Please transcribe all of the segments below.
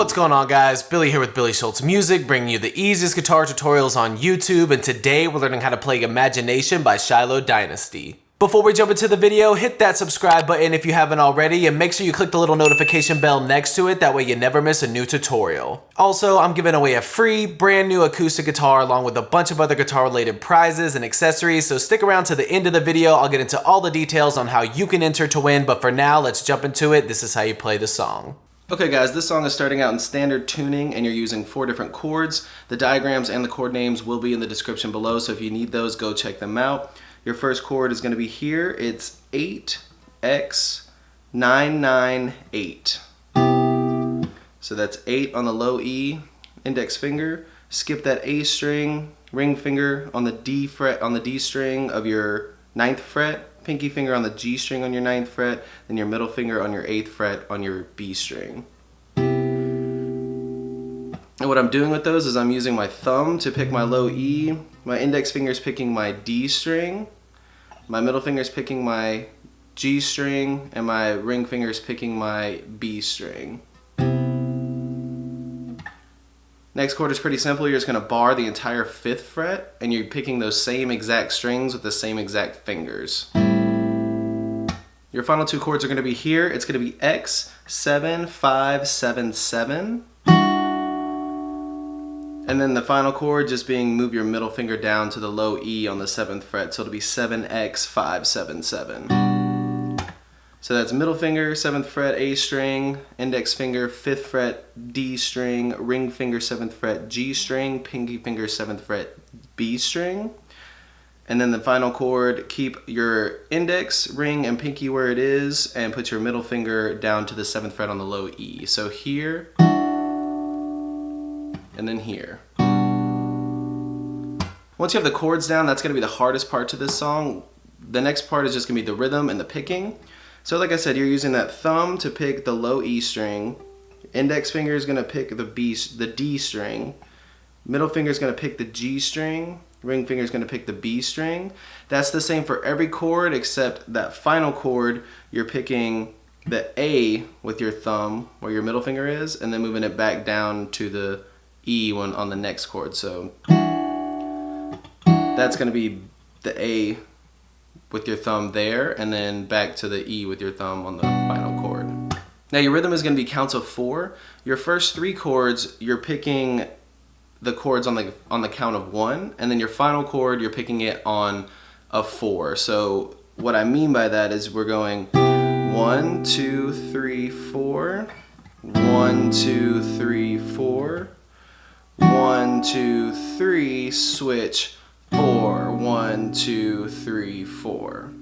What's going on, guys? Billy here with Billy Schultz Music, bringing you the easiest guitar tutorials on YouTube, and today we're learning how to play Imagination by Shiloh Dynasty. Before we jump into the video, hit that subscribe button if you haven't already, and make sure you click the little notification bell next to it, that way you never miss a new tutorial. Also, I'm giving away a free, brand new acoustic guitar along with a bunch of other guitar related prizes and accessories, so stick around to the end of the video. I'll get into all the details on how you can enter to win, but for now, let's jump into it. This is how you play the song. Okay guys, this song is starting out in standard tuning and you're using 4 different chords. The diagrams and the chord names will be in the description below, so if you need those, go check them out. Your first chord is going to be here. It's 8x998. So that's 8 on the low E, index finger. Skip that A string, ring finger on the D fret on the D string of your 9th fret. Pinky finger on the G string on your 9th fret, then your middle finger on your 8th fret on your B string. And what I'm doing with those is I'm using my thumb to pick my low E, my index finger is picking my D string, my middle finger is picking my G string, and my ring finger is picking my B string. Next chord is pretty simple. You're just going to bar the entire 5th fret, and you're picking those same exact strings with the same exact fingers. Your final 2 chords are going to be here. It's going to be X, 7, 5, 7, 7. And then the final chord just being move your middle finger down to the low E on the 7th fret. So it'll be 7X, 5, 7, 7. So that's middle finger, 7th fret, A string, index finger, 5th fret, D string, ring finger, 7th fret, G string, pinky finger, 7th fret, B string. And then the final chord, keep your index, ring, and pinky where it is, and put your middle finger down to the 7th fret on the low E. So here, and then here. Once you have the chords down, that's going to be the hardest part to this song. The next part is just going to be the rhythm and the picking. So like I said, you're using that thumb to pick the low E string. Index finger is going to pick the D string. Middle finger is going to pick the G string. Ring finger is going to pick the B string. That's the same for every chord except that final chord, you're picking the A with your thumb where your middle finger is, and then moving it back down to the E one on the next chord. So that's going to be the A with your thumb there, and then back to the E with your thumb on the final chord. Now your rhythm is going to be counts of 4. Your first 3 chords, you're picking the chords on the count of 1, and then your final chord, you're picking it on a 4. So what I mean by that is we're going 1, 2, 3, 4, 1, 2, 3, 4, 1, 2, 3, switch, 4, 1, 2, 3, 4.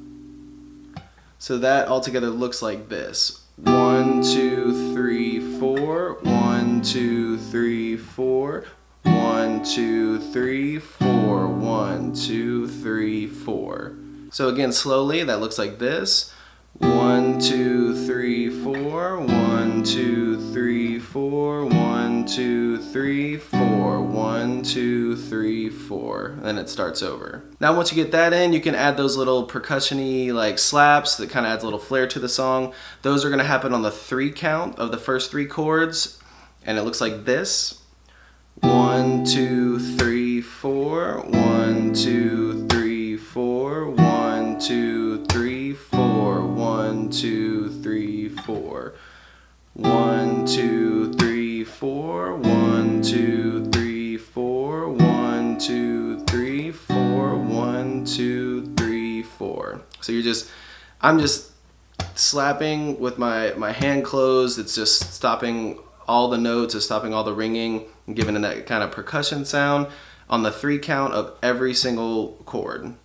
So that altogether looks like this. 1, 2, 3, 4, 1, 2, 3, 4, 1, 2, 3, 4, 1, 2, 3, 4. So again, slowly, that looks like this. 1, 2, 3, 4, 1, 2, 3, 4, 1, 2, 3, 4, 1, 2, 3, 4. Then it starts over. Now once you get that in, you can add those little percussion-y like slaps that kind of adds a little flair to the song. Those are going to happen on the 3 count of the first 3 chords, and it looks like this. 1, 2, 3, 4, 1, 2, 3, 4, 1, 2, 3, 4, 1, 2, 3, 4. 1, 2, 3, 4, 1, 2, 3, 4, 1, 2, 3, 4, 1, 2, 3, 4. So I'm just slapping with my hand closed. It's just stopping all the notes, it's stopping all the ringing, and giving it that kind of percussion sound on the 3 count of every single chord.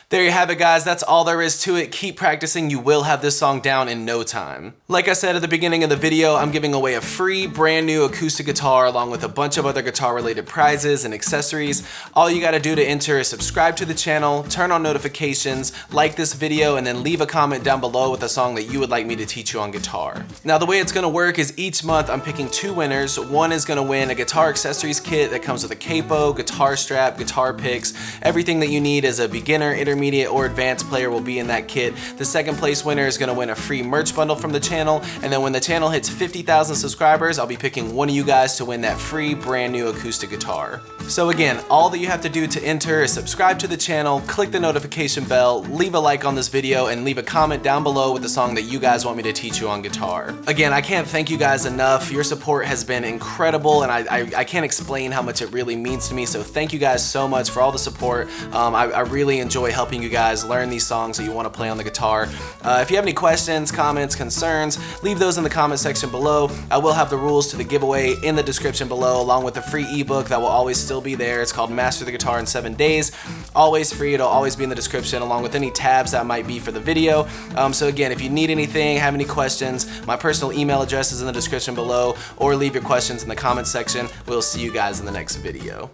There you have it, guys. That's all there is to it. Keep practicing. You will have this song down in no time. Like I said at the beginning of the video, I'm giving away a free brand new acoustic guitar along with a bunch of other guitar related prizes and accessories. All you gotta do to enter is subscribe to the channel, turn on notifications, like this video, and then leave a comment down below with a song that you would like me to teach you on guitar. Now the way it's gonna work is each month I'm picking 2 winners. One is gonna win a guitar accessories kit that comes with a capo, guitar strap, guitar picks. Everything that you need as a beginner, intermediate, or advanced player will be in that kit. The second place winner is gonna win a free merch bundle from the channel, and then when the channel hits 50,000 subscribers, I'll be picking one of you guys to win that free brand new acoustic guitar. So again, all that you have to do to enter is subscribe to the channel, click the notification bell, leave a like on this video, and leave a comment down below with the song that you guys want me to teach you on guitar. Again, I can't thank you guys enough. Your support has been incredible, and I can't explain how much it really means to me, so thank you guys so much for all the support. I really enjoy helping you guys learn these songs that you want to play on the guitar. If you have any questions, comments, concerns, leave those in the comment section below. I will have the rules to the giveaway in the description below, along with the free ebook that will always still be there. It's called Master the Guitar in 7 Days. Always free, it'll always be in the description, along with any tabs that might be for the video. So again, if you need anything, have any questions, my personal email address is in the description below, or leave your questions in the comment section. We'll see you guys in the next video.